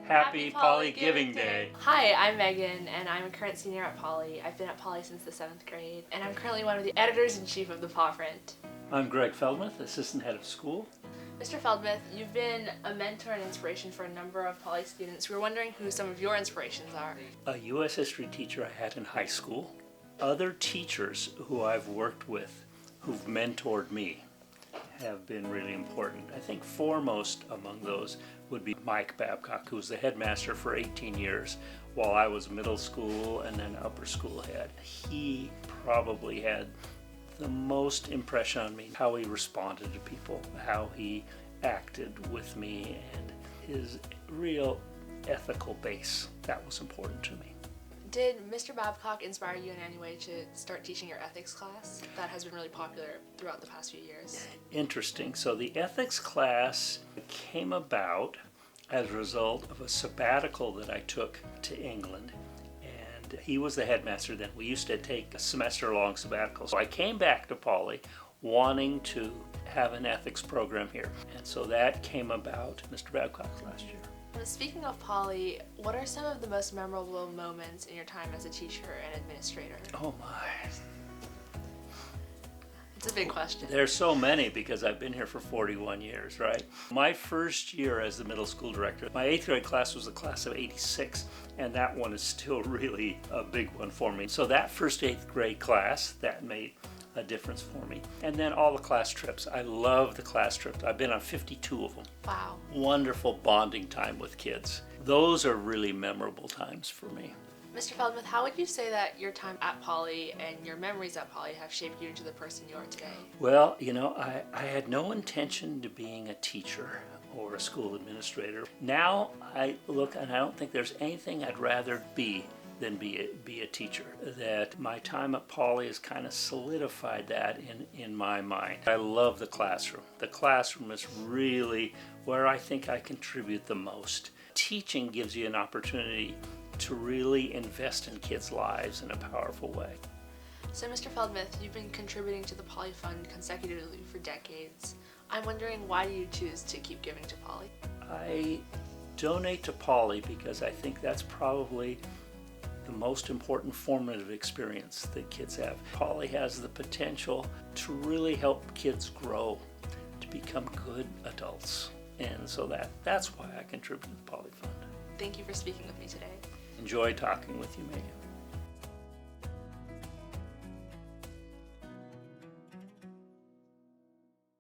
Happy Poly Giving Day. Hi, I'm Megan, and I'm a current senior at Poly. I've been at Poly since the 7th grade, and I'm currently one of the editors-in-chief of the Paw Print. I'm Greg Feldmeth, assistant head of school. Mr. Feldmeth, you've been a mentor and inspiration for a number of Poly students. We're wondering who some of your inspirations are. A U.S. history teacher I had in high school. Other teachers who I've worked with who've mentored me have been really important. I think foremost among those would be Mike Babcock, who was the headmaster for 18 years while I was middle school and then upper school head. He probably had the most impression on me, how he responded to people, how he acted with me, and his real ethical base. That was important to me. Did Mr. Babcock inspire you in any way to start teaching your ethics class? That has been really popular throughout the past few years. Interesting. So the ethics class came about as a result of a sabbatical that I took to England. And he was the headmaster then. We used to take a semester-long sabbatical. So I came back to Poly wanting to have an ethics program here. And so that came about Mr. Babcock's last year. Speaking of Poly, what are some of the most memorable moments in your time as a teacher and administrator? Oh my. It's a big question. There's so many because I've been here for 41 years, right? My first year as the middle school director, my 8th grade class was a class of 86, and that one is still really a big one for me. So that first 8th grade class, that made a difference for me. And then all the class trips. I love the class trips. I've been on 52 of them. Wow. Wonderful bonding time with kids. Those are really memorable times for me. Mr. Feldmeth, how would you say that your time at Poly and your memories at Poly have shaped you into the person you are today? Well, you know, I had no intention to being a teacher or a school administrator. Now I look and I don't think there's anything I'd rather be than be a teacher. That my time at Poly has kind of solidified that in my mind. I love the classroom. The classroom is really where I think I contribute the most. Teaching gives you an opportunity to really invest in kids' lives in a powerful way. So Mr. Feldmeth, you've been contributing to the Poly Fund consecutively for decades. I'm wondering, why do you choose to keep giving to Poly? I donate to Poly because I think that's probably the most important formative experience that kids have. Poly has the potential to really help kids grow, to become good adults. And so that's why I contribute to the Poly Fund. Thank you for speaking with me today. Enjoy talking with you, Megan.